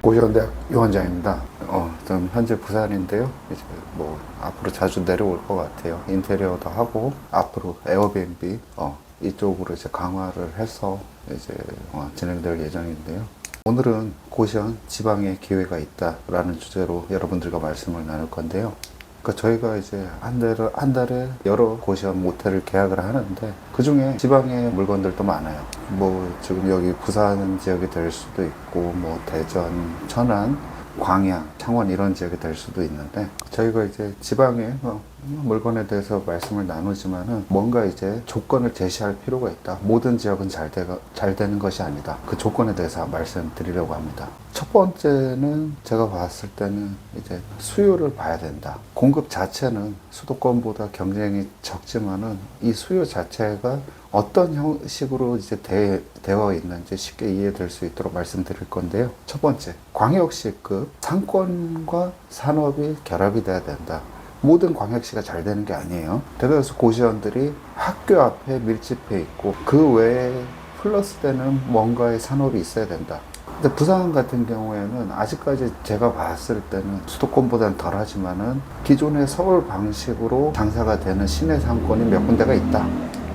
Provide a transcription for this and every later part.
고시원대학 유원장입니다. 좀 현재 부산인데요. 이제 뭐 앞으로 자주 내려올 것 같아요. 인테리어도 하고 앞으로 에어비앤비 이쪽으로 이제 강화를 해서 이제 진행될 예정인데요. 오늘은 고시원 지방에 기회가 있다라는 주제로 여러분들과 말씀을 나눌 건데요. 그러니까 저희가 이제 한 달에 여러 고시원 모텔을 계약을 하는데 그 중에 지방의 물건들도 많아요. 뭐 지금 여기 부산 지역이 될 수도 있고 뭐 대전, 천안, 광양, 창원 이런 지역이 될 수도 있는데 저희가 이제 지방의 물건에 대해서 말씀을 나누지만은 뭔가 이제 조건을 제시할 필요가 있다. 모든 지역은 잘 되는 것이 아니다. 그 조건에 대해서 말씀드리려고 합니다. 첫 번째는 제가 봤을 때는 이제 수요를 봐야 된다. 공급 자체는 수도권보다 경쟁이 적지만은 이 수요 자체가 어떤 형식으로 이제 되어 있는지 쉽게 이해될 수 있도록 말씀드릴 건데요. 첫 번째, 광역시급 상권과 산업이 결합이 돼야 된다. 모든 광역시가 잘 되는 게 아니에요. 대다수 고시원들이 학교 앞에 밀집해 있고 그 외에 플러스 되는 뭔가의 산업이 있어야 된다. 근데 부산 같은 경우에는 아직까지 제가 봤을 때는 수도권보다는 덜하지만은 기존의 서울 방식으로 장사가 되는 시내 상권이 몇 군데가 있다.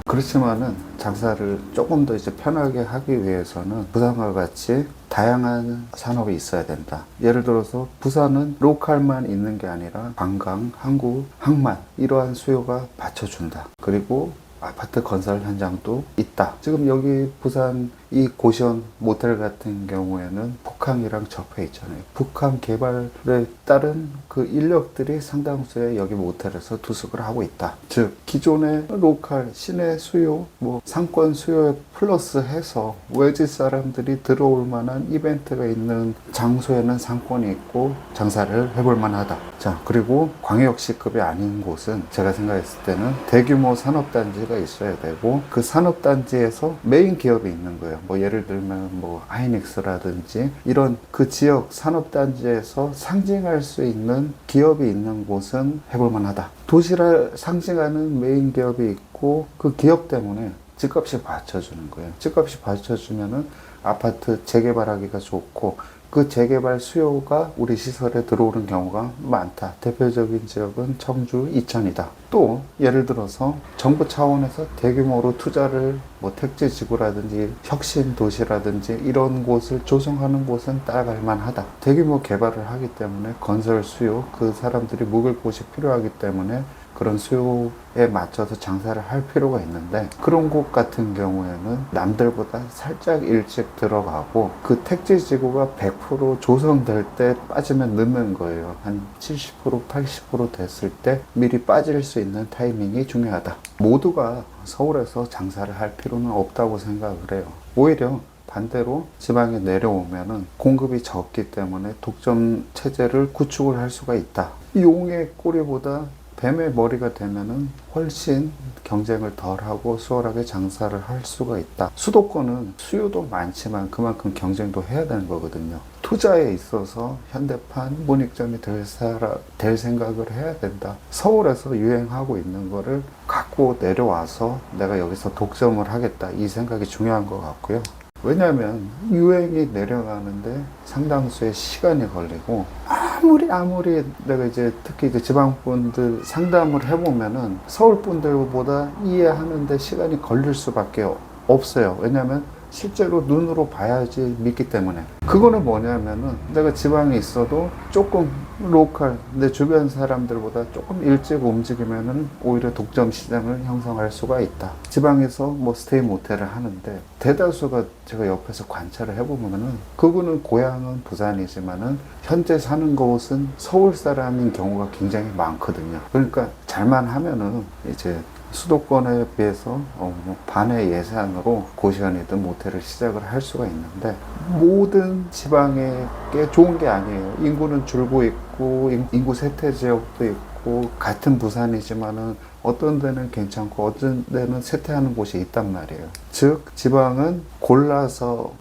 그렇지만은 장사를 조금 더 이제 편하게 하기 위해서는 부산과 같이 다양한 산업이 있어야 된다. 예를 들어서 부산은 로컬만 있는 게 아니라 관광, 항구, 항만 이러한 수요가 받쳐준다. 그리고 아파트 건설 현장도 있다. 지금 여기 부산 이 고시원 모텔 같은 경우에는 북항이랑 접해 있잖아요. 북한 개발에 따른 그 인력들이 상당수의 여기 모텔에서 투숙을 하고 있다. 즉 기존의 로컬 시내 수요, 뭐 상권 수요에 플러스 해서 외지 사람들이 들어올 만한 이벤트가 있는 장소에는 상권이 있고 장사를 해볼 만하다. 자, 그리고 광역시급이 아닌 곳은 제가 생각했을 때는 대규모 산업단지가 있어야 되고 그 산업단지에서 메인 기업이 있는 거예요. 뭐 예를 들면 뭐 하이닉스라든지 이런 그 지역 산업단지에서 상징할 수 있는 기업이 있는 곳은 해볼 만하다. 도시를 상징하는 메인 기업이 있고 그 기업 때문에 집값이 받쳐주는 거예요. 집값이 받쳐주면은 아파트 재개발하기가 좋고 그 재개발 수요가 우리 시설에 들어오는 경우가 많다. 대표적인 지역은 청주, 이천이다. 또 예를 들어서 정부 차원에서 대규모로 투자를 뭐 택지지구라든지 혁신도시라든지 이런 곳을 조성하는 곳은 따라갈 만하다. 대규모 개발을 하기 때문에 건설 수요, 그 사람들이 묵을 곳이 필요하기 때문에 그런 수요에 맞춰서 장사를 할 필요가 있는데 그런 곳 같은 경우에는 남들보다 살짝 일찍 들어가고 그 택지지구가 100% 조성될 때 빠지면 늦는 거예요. 한 70%, 80% 됐을 때 미리 빠질 수 있는 타이밍이 중요하다. 모두가 서울에서 장사를 할 필요는 없다고 생각을 해요. 오히려 반대로 지방에 내려오면은 공급이 적기 때문에 독점 체제를 구축을 할 수가 있다. 용의 꼬리보다 뱀의 머리가 되면은 훨씬 경쟁을 덜하고 수월하게 장사를 할 수가 있다. 수도권은 수요도 많지만 그만큼 경쟁도 해야 되는 거거든요. 투자에 있어서 현대판 문익점이 될 생각을 해야 된다. 서울에서 유행하고 있는 거를 갖고 내려와서 내가 여기서 독점을 하겠다. 이 생각이 중요한 것 같고요. 왜냐하면 유행이 내려가는데 상당수의 시간이 걸리고 아무리 내가 이제 특히 이제 지방분들 상담을 해보면은 서울분들보다 이해하는데 시간이 걸릴 수밖에 없어요. 왜냐하면 실제로 눈으로 봐야지 믿기 때문에. 그거는 뭐냐면은 내가 지방에 있어도 조금 로컬 내 주변 사람들보다 조금 일찍 움직이면은 오히려 독점 시장을 형성할 수가 있다. 지방에서 뭐 스테이 모텔을 하는데 대다수가 제가 옆에서 관찰을 해보면은 그분은 고향은 부산이지만은 현재 사는 곳은 서울 사람인 경우가 굉장히 많거든요. 그러니까 잘만 하면은 이제 수도권에 비해서 반의 예산으로 고시원이든 모텔을 시작을 할 수가 있는데 모든 지방에게 좋은 게 아니에요. 인구는 줄고 있고 인구 쇠퇴 지역도 있고 같은 부산이지만은 어떤 데는 괜찮고 어떤 데는 쇠퇴하는 곳이 있단 말이에요. 즉 지방은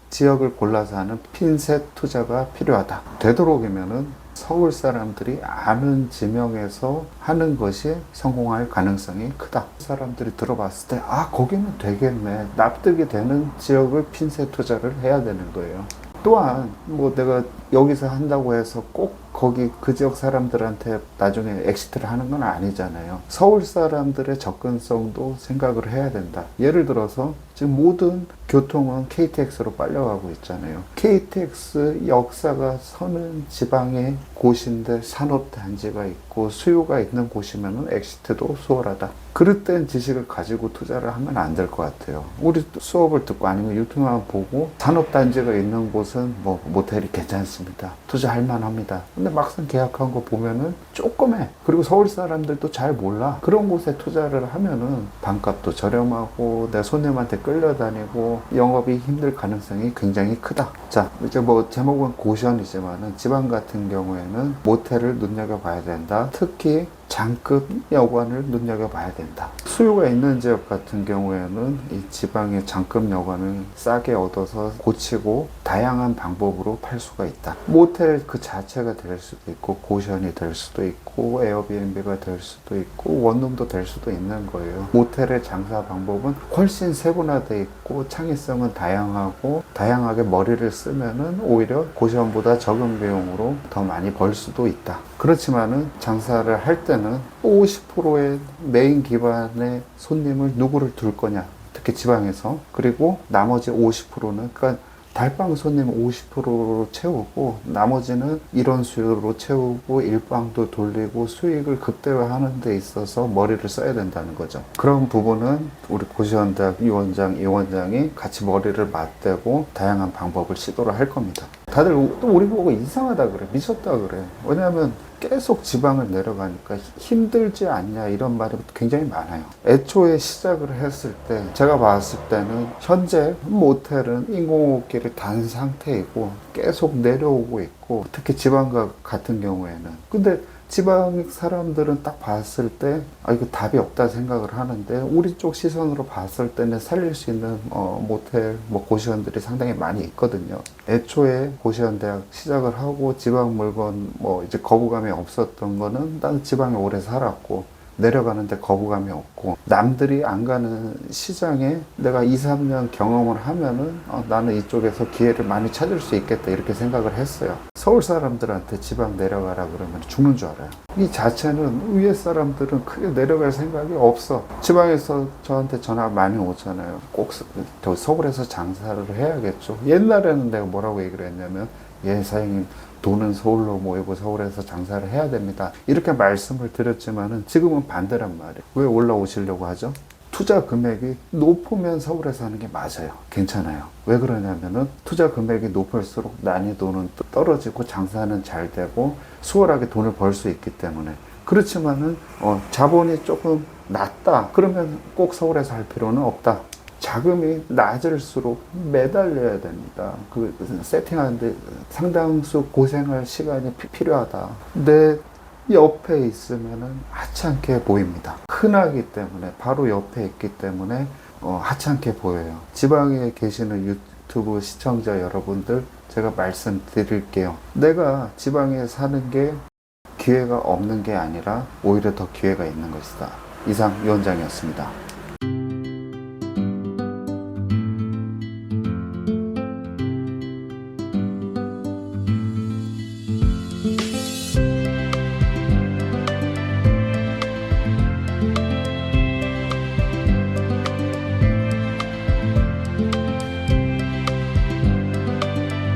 지역을 골라서 하는 핀셋 투자가 필요하다. 되도록이면은 서울 사람들이 아는 지명에서 하는 것이 성공할 가능성이 크다. 사람들이 들어봤을 때 거기는 되겠네. 납득이 되는 지역을 핀셋 투자를 해야 되는 거예요. 또한 뭐 내가 여기서 한다고 해서 꼭 거기 그 지역 사람들한테 나중에 엑시트를 하는 건 아니잖아요. 서울 사람들의 접근성도 생각을 해야 된다. 예를 들어서 지금 모든 교통은 KTX로 빨려가고 있잖아요. KTX 역사가 서는 지방의 곳인데 산업단지가 있고 수요가 있는 곳이면 엑시트도 수월하다. 그릇된 지식을 가지고 투자를 하면 안 될 것 같아요. 우리 수업을 듣고 아니면 유튜브만 보고 산업단지가 있는 곳은 뭐 모텔이 괜찮습니다. 투자할 만합니다. 근데 막상 계약한 거 보면은 조그매. 그리고 서울 사람들도 잘 몰라. 그런 곳에 투자를 하면은 반값도 저렴하고 내 손님한테 끌려다니고 영업이 힘들 가능성이 굉장히 크다. 자, 이제 뭐 제목은 고시원이지만은 지방 같은 경우에는 모텔을 눈여겨봐야 된다. 특히 장급 여관을 눈여겨봐야 된다. 수요가 있는 지역 같은 경우에는 이 지방의 장급 여관을 싸게 얻어서 고치고 다양한 방법으로 팔 수가 있다. 모텔 그 자체가 될 수도 있고 고시원이 될 수도 있고 에어비앤비가 될 수도 있고 원룸도 될 수도 있는 거예요. 모텔의 장사 방법은 훨씬 세분화되어 있고 창의성은 다양하고 다양하게 머리를 쓰면은 오히려 고시원보다 적은 비용으로 더 많이 벌 수도 있다. 그렇지만은 장사를 할 때는 50%의 메인 기반의 손님을 누구를 둘 거냐, 특히 지방에서. 그리고 나머지 50%는 그러니까 달방 손님 50%로 채우고 나머지는 이런 수요로 채우고 일방도 돌리고 수익을 극대화하는 데 있어서 머리를 써야 된다는 거죠. 그런 부분은 우리 고시원대학 위원장, 이원장이 같이 머리를 맞대고 다양한 방법을 시도를 할 겁니다. 다들 또 우리 보고 이상하다 그래, 미쳤다 그래. 왜냐하면 계속 지방을 내려가니까 힘들지 않냐 이런 말이 굉장히 많아요. 애초에 시작을 했을 때 제가 봤을 때는 현재 모텔은 인공호흡기를 단 상태이고 계속 내려오고 있고 특히 지방 같은 경우에는 근데 지방 사람들은 딱 봤을 때 이거 답이 없다 생각을 하는데 우리 쪽 시선으로 봤을 때는 살릴 수 있는 모텔, 고시원들이 상당히 많이 있거든요. 애초에 고시원 대학 시작을 하고 지방 물건 이제 거부감이 없었던 거는 난 지방에 오래 살았고 내려가는데 거부감이 없고 남들이 안 가는 시장에 내가 2, 3년 경험을 하면은 나는 이쪽에서 기회를 많이 찾을 수 있겠다 이렇게 생각을 했어요. 서울 사람들한테 지방 내려가라 그러면 죽는 줄 알아요. 이 자체는 위에 사람들은 크게 내려갈 생각이 없어. 지방에서 저한테 전화 많이 오잖아요. 꼭 저 서울에서 장사를 해야겠죠. 옛날에는 내가 뭐라고 얘기를 했냐면 예 사장님 돈은 서울로 모이고 서울에서 장사를 해야 됩니다. 이렇게 말씀을 드렸지만은 지금은 반대란 말이에요. 왜 올라오시려고 하죠? 투자 금액이 높으면 서울에서 하는 게 맞아요. 괜찮아요. 왜 그러냐면은 투자 금액이 높을수록 난이도는 떨어지고 장사는 잘 되고 수월하게 돈을 벌 수 있기 때문에. 그렇지만은 자본이 조금 낮다. 그러면 꼭 서울에서 할 필요는 없다. 자금이 낮을수록 매달려야 됩니다. 그 세팅하는데 상당수 고생할 시간이 필요하다. 내 옆에 있으면은 하찮게 보입니다. 흔하기 때문에 바로 옆에 있기 때문에 하찮게 보여요. 지방에 계시는 유튜브 시청자 여러분들 제가 말씀드릴게요. 내가 지방에 사는 게 기회가 없는 게 아니라 오히려 더 기회가 있는 것이다. 이상 위원장이었습니다.